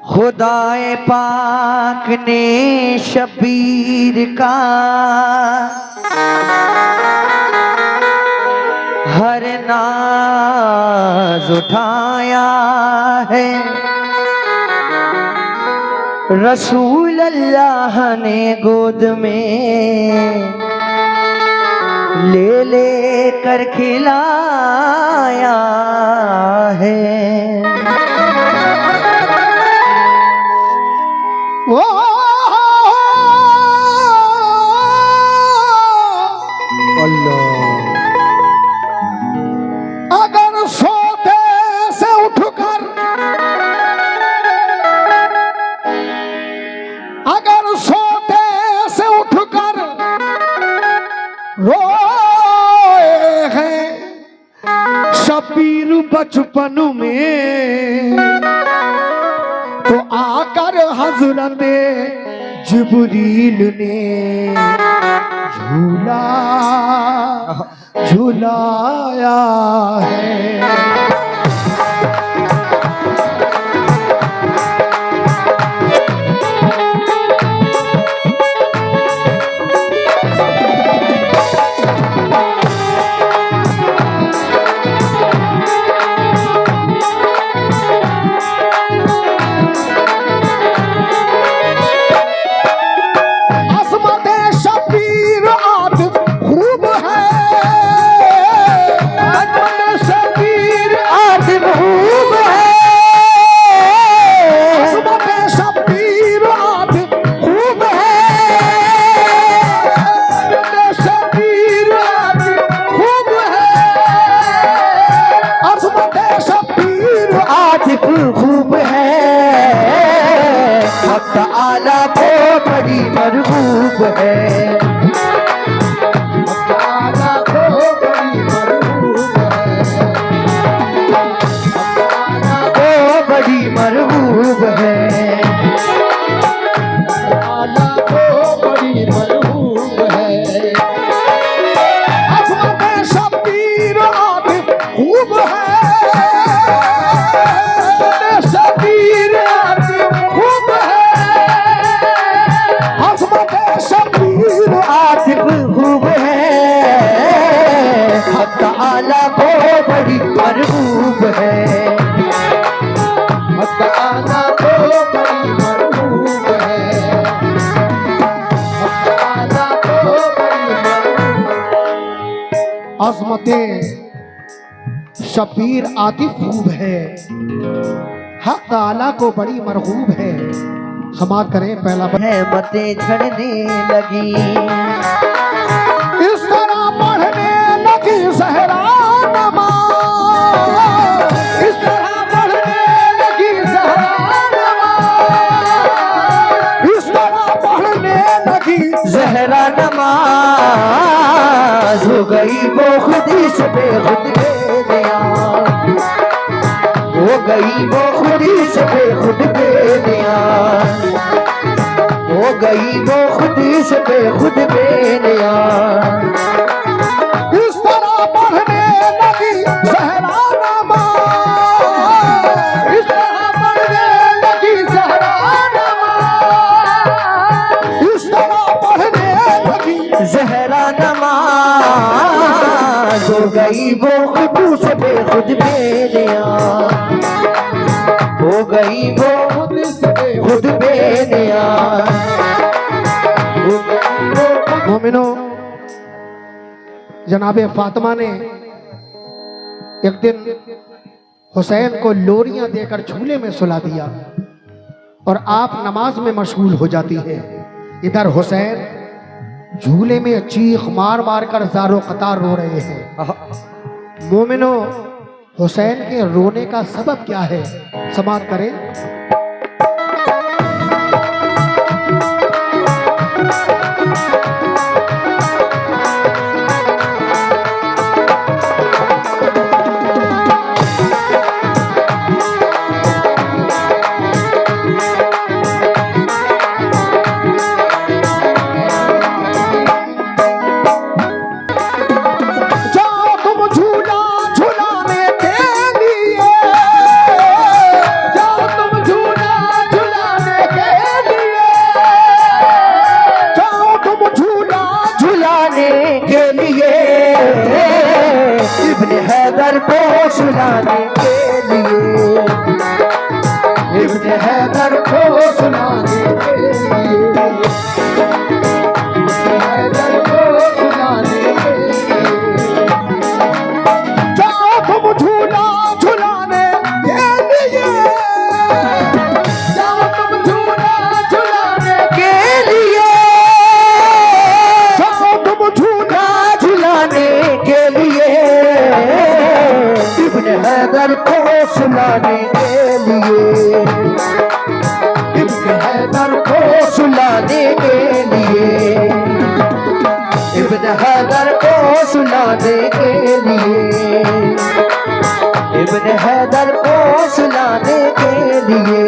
खुदाए पाक ने शबीर का हर नाज उठाया है। रसूल अल्लाह ने गोद में ले ले कर खिलाया है। ओ अल्लाह, अगर सोते से उठकर, अगर सोते से उठकर रोए हैं शबीर बचपन में, तो आकर हजरत जिब्रील ने झूला झूलाया है। खूब है वक्त आला को बड़ी मरगूब है। वक्त आला को बड़ी मरगूब है। वक्त आला को बड़ी मरगूब है। आला को बड़ी मरगूब है। अजमत शबीर आतिफ खूब है। खूब है हक आला को बड़ी मरगूब है। हक आला को बड़ी मरगूब है। हक आला को बड़ी मरगूब। अज़मते शबीर आतिफ खूब है। हक आला को बड़ी मरगूब है। समाप्त करें पहला रहमतें झड़ने लगी, इस तरह पढ़ने लगी ज़हरा नमाज़। इस तरह पढ़ने लगी ज़हरा नमाज़। इस तरह पढ़ने लगी ज़हरा नमाज। हो गई वो खुदी से बेखुद बेनियाज़। हो गई वो खुदी से बेखुद बेनियाज़। हो गई वो खुदी से बेखुद बेनियाज़। इस तरह पढ़ने लगी ज़हरा नमाज़। इस तरह पढ़ने लगी ज़हरा नमाज़। इस तरह पढ़ने लगी ज़हरा नमाज। हो गई वो खुद से बेखुद बेनियाज़। हो गई वो खुद से बेखुद बेनियाज़। मोमिनो, जनाबे फातिमा ने एक दिन हुसैन को लोरियां देकर झूले में सुला दिया और आप नमाज में मशगूल हो जाती है। इधर हुसैन झूले में चीख मार मार कर ज़ारो क़तार रो रहे हैं। मोमिनो, हुसैन के रोने का सबब क्या है? समाप्त करें। सुनाने के लिए, इब्न हैदर को सुनाने के लिए, इब्न हैदर को सुनाने के लिए। जाओ तुम झूला झुलाने के लिए, जाओ तुम झूला झुलाने के लिए, जाओ तुम झूला झुलाने के लिए, इब्न हैदर को सुनाने के लिए, इब्न हैदर को सुनाने के लिए, इब्न हैदर को सुनाने के लिए, इब्न हैदर को सुनाने के लिए।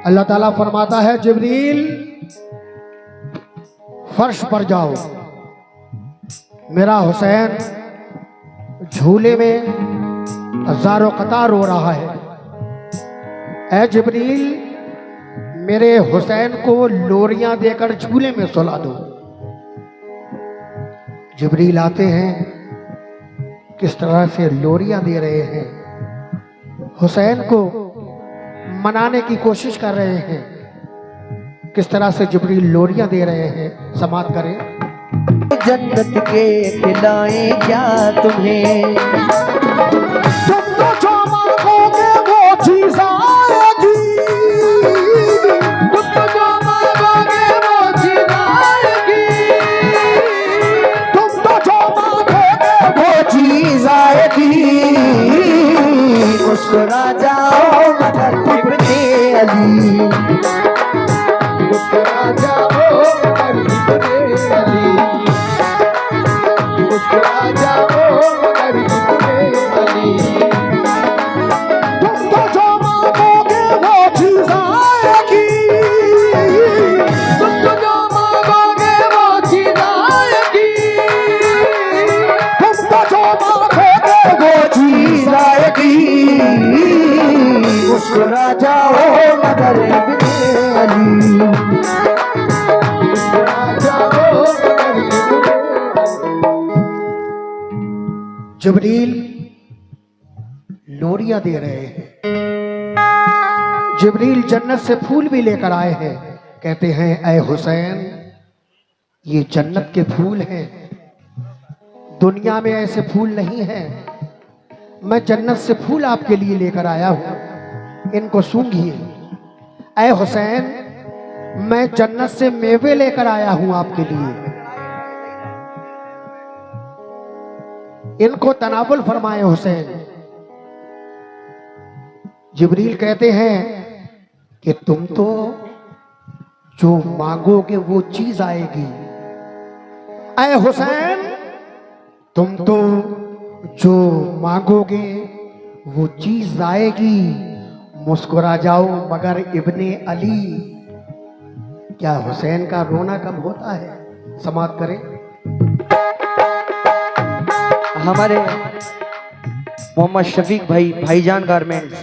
अल्लाह ताला फरमाता है जिब्रील फर्श पर जाओ, मेरा हुसैन झूले में हजारों कतार रो रहा है। ऐ जिब्रील मेरे हुसैन को लोरियां देकर झूले में सुला दो। जिब्रील आते हैं, किस तरह से लोरियां दे रहे हैं, हुसैन को मनाने की कोशिश कर रहे हैं। किस तरह से जिब्रील लोरियां दे रहे हैं, समात करें। जन्नत के खिलाए क्या तुम्हें, तुम तो जो मांगोगे वो चीज आएगी, तुम तो जो मांगोगे वो चीज आएगी, तुम तो जो मांगोगे वो चीज आएगी। मुस्कुरा जाओ मगर इब्ने अली, मुस्कुरा जाओ मगर इब्ने अली, मुस्कुरा जाओ मगर इब्ने अली। तुम तो जो मांगोगे वो चीज आएगी, तुम तो जो मांगोगे वो चीज आएगी, तुम तो जो मांगोगे वो चीज आएगी। मुस्कुरा जाओ मगर इब्ने अली, मुस्कुरा जाओ मगर इब्ने अली। जिब्रील लोरियां दे रहे हैं। जिब्रील जन्नत से फूल भी लेकर आए हैं। कहते हैं ऐ हुसैन ये जन्नत के फूल हैं, दुनिया में ऐसे फूल नहीं हैं। मैं जन्नत से फूल आपके लिए लेकर आया हूं, इनको सूंघिए। ऐ हुसैन मैं जन्नत से मेवे लेकर आया हूं आपके लिए, इनको तनावुल फरमाए हुसैन। जिब्रील कहते हैं कि तुम तो जो मांगोगे वो चीज आएगी। ऐ हुसैन तुम तो जो मांगोगे वो चीज आएगी। मुस्कुरा जाओ मगर इब्ने अली। क्या हुसैन का रोना कब होता है? समाप्त करें। हमारे मोहम्मद शफीक भाई, भाईजान गारमेंट्स,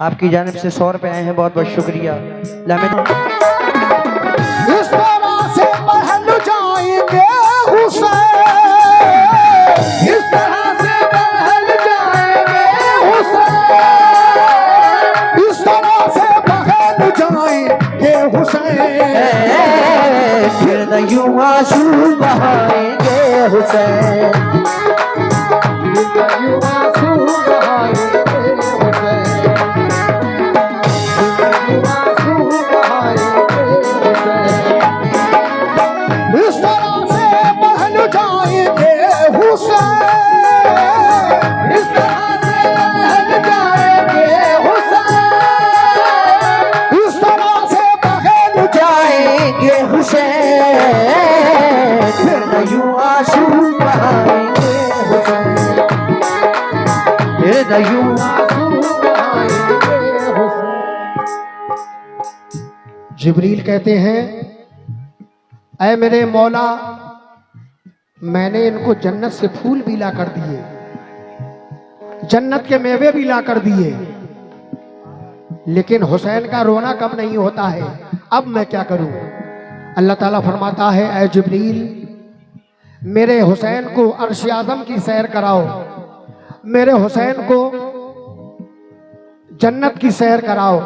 आपकी जानिब से 100 रुपए आए हैं, बहुत बहुत शुक्रिया। इस तरह से महल जाएंगे हुसैन, इस तरह से महल जाएंगे हुसैन, इस तरह से महल जाएंगे हुसैन, फिर न यूं आंसू बहाएंगे हुसैन, हुसैन, फिर न यूं आंसू बहाएंगे फिर न यूं आंसू बहाएंगे हुसैन। जिब्रील कहते हैं, ऐ मेरे मौला, मैंने इनको जन्नत से फूल भी ला कर दिए, जन्नत के मेवे भी ला कर दिए, लेकिन हुसैन का रोना कम नहीं होता है। अब मैं क्या करूं? अल्लाह ताला फरमाता है, ऐ जिब्रील, मेरे हुसैन को अर्श आज़म की सैर कराओ, मेरे हुसैन को जन्नत की सैर कराओ,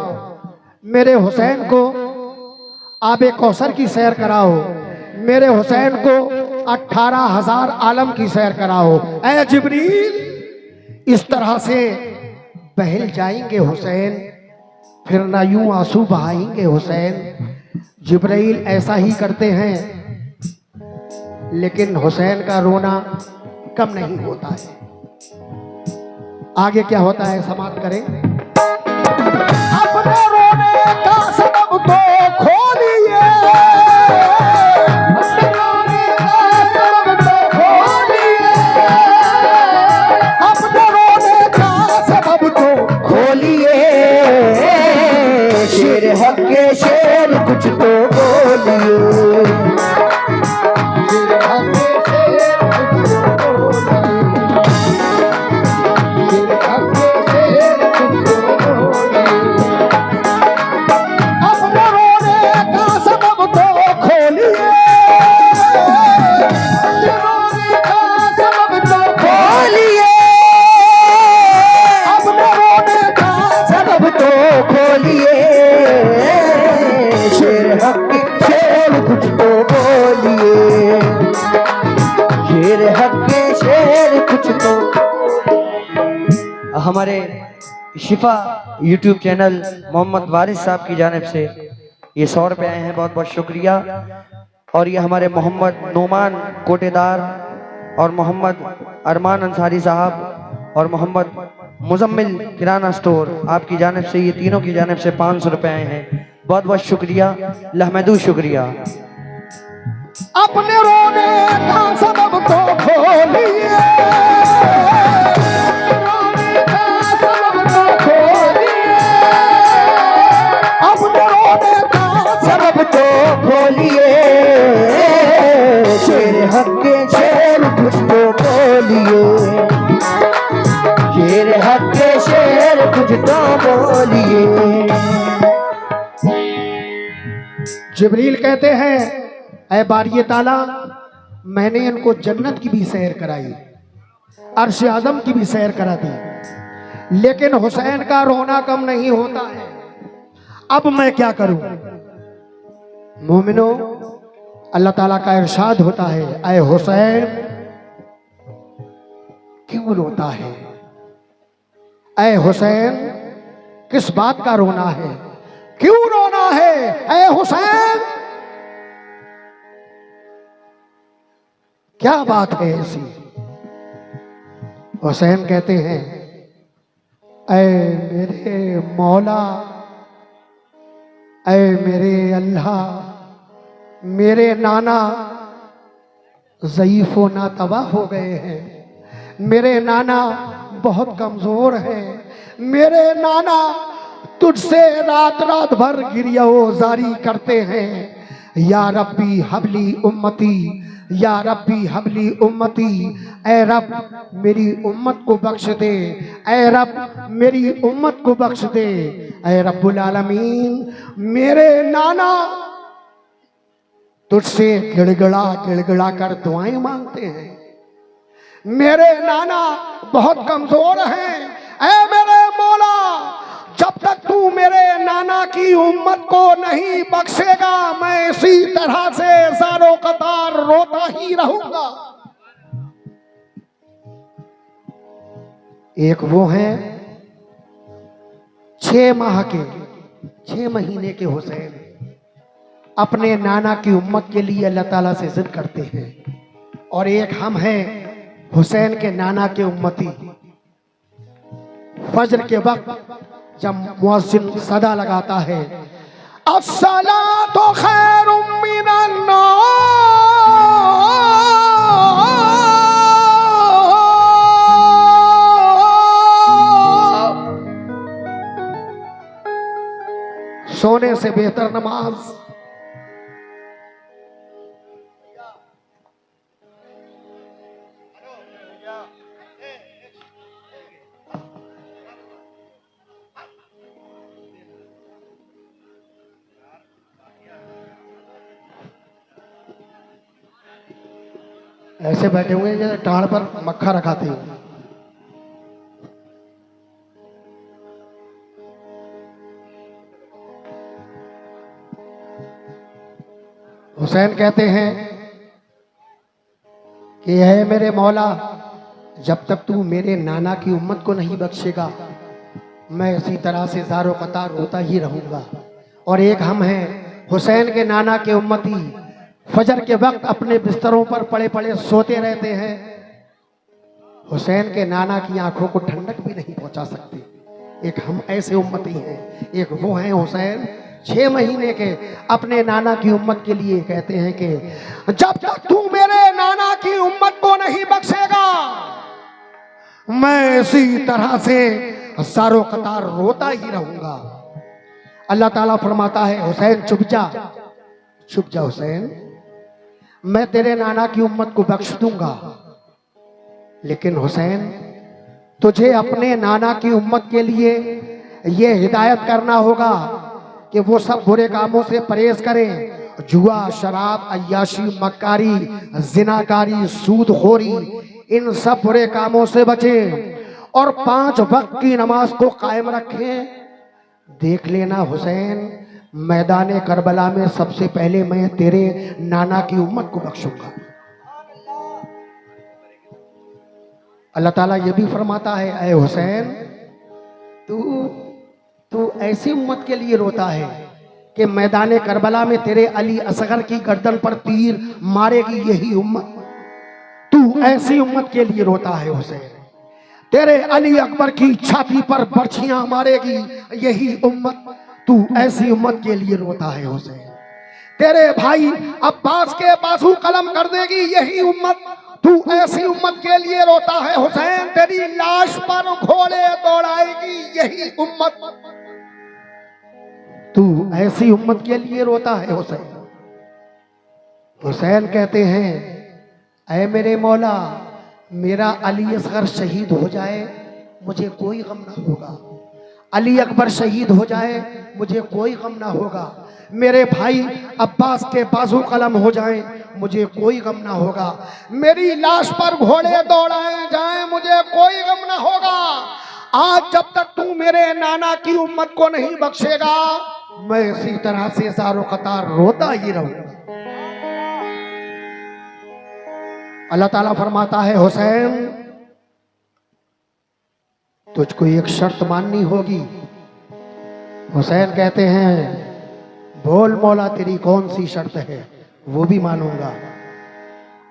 मेरे हुसैन को आबे कौसर की सैर कराओ, मेरे हुसैन को 18,000 आलम की सैर कराओ। ऐ जिब्रील, इस तरह से बहल जाएंगे हुसैन, फिर ना यूं आंसू बहाएंगे हुसैन। जिब्राइल ऐसा ही करते हैं, लेकिन हुसैन का रोना कम नहीं होता है। आगे क्या होता है समाप्त करें। अपने रोने का सबब तो खोलिए, अपने रोने का सबब तो खोलिए, अपने रोने का सबब तो खोलिए, शेर हक के शेर कुछ तो बोलिए, शेर हक के शेर कुछ तो बोलिए, शेर हक के शेर कुछ तो बोलिए। अपने रोने का सबब तो खोलिए, अपने रोने का सबब तो खोलिए, अपने रोने का सबब तो खोलिए, शेर हक के शेर कुछ तो बोलिए, शेर हक के शेर कुछ तो। हमारे शिफा यूट्यूब चैनल मोहम्मद वारिस साहब की जानिब से ये 100 रुपये आए हैं, बहुत बहुत शुक्रिया। और ये हमारे मोहम्मद नोमान कोटेदार और मोहम्मद अरमान अंसारी साहब और मोहम्मद मुजम्मिल किराना स्टोर, आपकी जानिब से ये तीनों की जानिब से 500 रुपये आए हैं, बहुत बहुत शुक्रिया, लहमदू शुक्रिया। अपने रोने का सबब तो खोलिए, रोने का सबब तो खोलिए, अपने रोने का सबब तो खोलिए, शेर हक के शेर कुछ तो बोलिए, शेर हक के शेर कुछ तो बोलिए। जिब्रील कहते हैं, ऐ बारी ताला, मैंने इनको जन्नत की भी सैर कराई, अर्श आज़म की भी सैर करा दी, लेकिन हुसैन का रोना कम नहीं होता है। अब मैं क्या करूं? मोमिनो, अल्लाह ताला का इरशाद होता है, ऐ हुसैन क्यों रोता है? ऐ हुसैन किस बात का रोना है? क्यों रोना है? ऐ हुसैन क्या बात है ऐसी? हुसैन कहते हैं, ऐ मेरे मौला, ऐ मेरे अल्लाह, मेरे नाना ज़ईफ़ व नातवा हो गए हैं, मेरे नाना बहुत कमजोर हैं, मेरे नाना तुझसे रात रात भर गिरियो जारी करते हैं। या रब्बी हबली उम्मती, या रब्बी हबली उम्मती, ऐ रब मेरी उम्मत को बख्श दे, ऐ रब मेरी उम्मत को बख्श दे, ऐ रब्बुल आलमीन मेरे नाना तुझसे गिड़गिड़ा गिड़गिड़ा कर दुआएं मांगते हैं, मेरे नाना बहुत कमजोर हैं। ऐ मेरे मौला, जब तक तू मेरे नाना की उम्मत को नहीं बख्शेगा, मैं इसी तरह से ज़ारो कतार रोता ही रहूंगा। एक वो हैं 6 माह के, 6 महीने के हुसैन, अपने नाना की उम्मत के लिए अल्लाह ताला से जिद करते हैं, और एक हम हैं हुसैन के नाना के उम्मती। फजर के वक्त जब मुअज्जिन सदा लगाता है, अस्सलातु खैरुम मिनन सोने से बेहतर नमाज। ऐसे बैठे हुए हैं जैसे टाड़ पर मक्खा रखाते हो। हुसैन कहते हैं कि है मेरे मौला, जब तक तू मेरे नाना की उम्मत को नहीं बख्शेगा मैं इसी तरह से ज़ारो कतार रोता ही रहूंगा। और एक हम हैं हुसैन के नाना के उम्मती, फजर के वक्त अपने बिस्तरों पर पड़े पड़े सोते रहते हैं। हुसैन के नाना की आंखों को ठंडक भी नहीं पहुंचा सकते। एक हम ऐसे उम्मती हैं, एक वो हैं हुसैन 6 महीने के अपने नाना की उम्मत के लिए कहते हैं कि जब तक तू मेरे नाना की उम्मत को नहीं बख्शेगा मैं इसी तरह से सारो कतार रोता ही रहूंगा। अल्लाह ताला फरमाता है हुसैन चुप जा हुसैन, मैं तेरे नाना की उम्मत को बख्श दूंगा, लेकिन हुसैन तुझे अपने नाना की उम्मत के लिए ये हिदायत करना होगा कि वो सब बुरे कामों से परहेज करें। जुआ, शराब, अय्याशी, मक्कारी, जिनाकारी, सूदखोरी, इन सब बुरे कामों से बचें और 5 वक्त की नमाज को कायम रखें। देख लेना हुसैन, मैदान करबला में सबसे पहले मैं तेरे नाना की उम्मत को बख्शूंगा। अल्लाह ताला ये भी फरमाता है ऐ हुसैन, तू ऐसी उम्मत के लिए रोता है कि मैदान करबला में तेरे अली असगर की गर्दन पर तीर मारेगी यही उम्मत। तू ऐसी उम्मत के लिए रोता है हुसैन, तेरे अली अकबर की छाती पर बर्छियां मारेगी यही उम्मत। तू ऐसी उम्मत के लिए रोता है हुसैन, तेरे भाई अब्बास के बाजू कलम कर देगी यही उम्मत। तू ऐसी उम्मत के लिए रोता है हुसैन, तेरी लाश पर घोड़े दौड़ाएगी यही उम्मत। तू ऐसी उम्मत के लिए रोता है हुसैन। हुसैन कहते हैं ऐ मेरे मौला, मेरा अली असगर शहीद हो जाए मुझे कोई गम ना होगा, अली अकबर शहीद हो जाए मुझे कोई गम ना होगा, मेरे भाई अब्बास के बाजू कलम हो जाएं मुझे कोई गम ना होगा, मेरी लाश पर घोड़े दौड़ाए जाएं मुझे कोई गम ना होगा। आज जब तक तू मेरे नाना की उम्मत को नहीं बख्शेगा मैं इसी तरह से ज़ारो कतार रोता ही रहूंगा। अल्लाह ताला फरमाता है हुसैन तुझको एक शर्त माननी होगी। हुसैन कहते हैं बोल मौला तेरी कौन सी शर्त है, वो भी मानूंगा।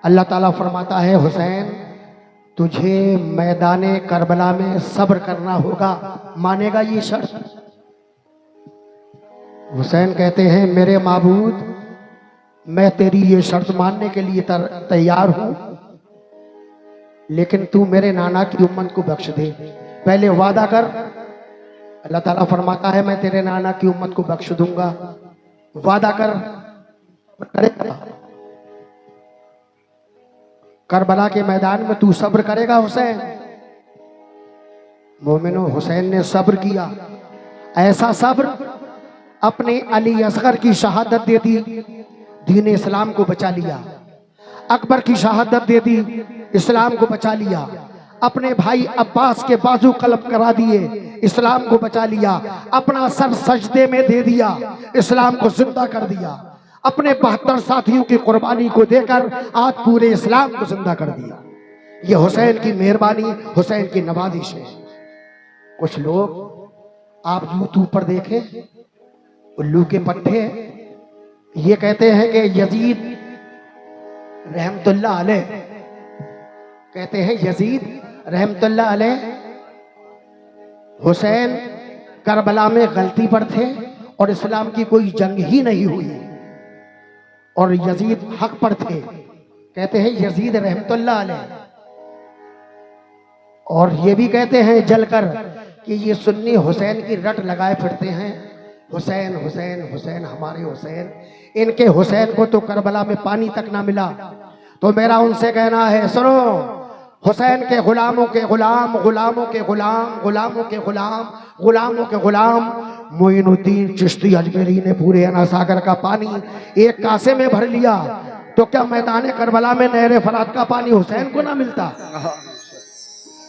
अल्लाह ताला फरमाता है हुसैन तुझे मैदान करबला में सब्र करना होगा, मानेगा ये शर्त? हुसैन कहते हैं मेरे माबूद मैं तेरी ये शर्त मानने के लिए तैयार हूं, लेकिन तू मेरे नाना की उम्मत को बख्श दे, पहले वादा कर। अल्लाह ताला फरमाता है मैं तेरे नाना की उम्मत को बख्श दूंगा, वादा कर। करेगा करबला के मैदान में तू सब्र करेगा हुसैन? मोमिनो हुसैन ने सब्र किया, ऐसा सब्र अपने अली असगर की शहादत दे दी, दीन इस्लाम को बचा लिया। अकबर की शहादत दे दी, इस्लाम को बचा लिया। अपने भाई अब्बास के बाजू कलम करा दिए, इस्लाम को बचा लिया। अपना सर सजदे में दे दिया, इस्लाम को जिंदा कर दिया। अपने 72 साथियों की कुर्बानी को देकर आज पूरे इस्लाम को जिंदा कर दिया। ये हुसैन की मेहरबानी, हुसैन की नवाजिश है। कुछ लोग आप यूट्यूब पर देखें, उल्लू के पट्टे, ये कहते हैं कि यजीद रहमतुल्लाह अलैह, कहते हैं यजीद रहमतुल्लाह अलैह हुसैन करबला में गलती पर थे और इस्लाम की कोई जंग ही नहीं हुई और यजीद हक पर थे। कहते हैं यजीद रहमतुल्लाह अलैह। और ये भी कहते हैं जलकर कि ये सुन्नी हुसैन की रट लगाए फिरते हैं हुसैन हुसैन हुसैन हमारे हुसैन। इनके हुसैन को तो करबला में पानी तक ना मिला। तो मेरा उनसे कहना है, सुनो, हुसैन के गुलामों के गुलाम, गुलामों के गुलाम, गुलामों के गुलाम, गुलामों के गुलाम मोइनुद्दीन चिश्ती अजमेरी ने पूरे अना सागर का पानी एक कासे में भर लिया। तो क्या मैदान करबला में नहर फरात का पानी हुसैन को ना मिलता?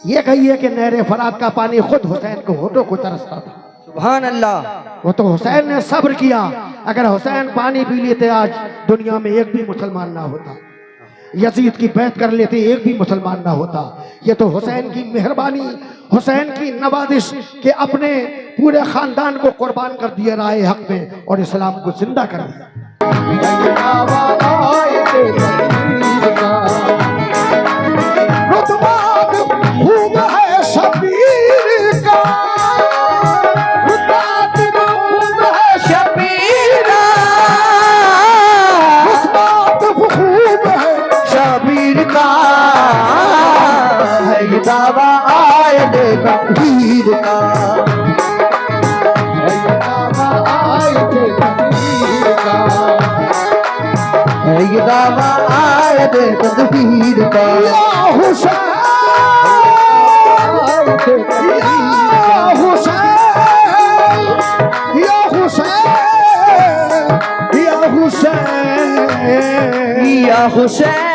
ये कहिए कि नहर फरात का पानी खुद हुसैन को होठों को तरसता था। सुभान अल्लाह। वो तो हुसैन ने सब्र किया। अगर हुसैन पानी पी लेते आज दुनिया में एक भी मुसलमान ना होता। यजीद की बैत कर लेते एक भी मुसलमान ना होता। ये तो हुसैन की मेहरबानी, हुसैन की नवाजिश के अपने पूरे खानदान को कुर्बान कर दिया राह हक में और इस्लाम को जिंदा कर दिया। खूब है शबीर का, खूब है शबीर खूब है शबीर का है दावा आए दे तकदीर का, है दावा आए दे तकदीर का, है दावा आए दे तकदीर का। या हुसैन, या हुसैन, या हुसैन, या हुसैन, या हुसैन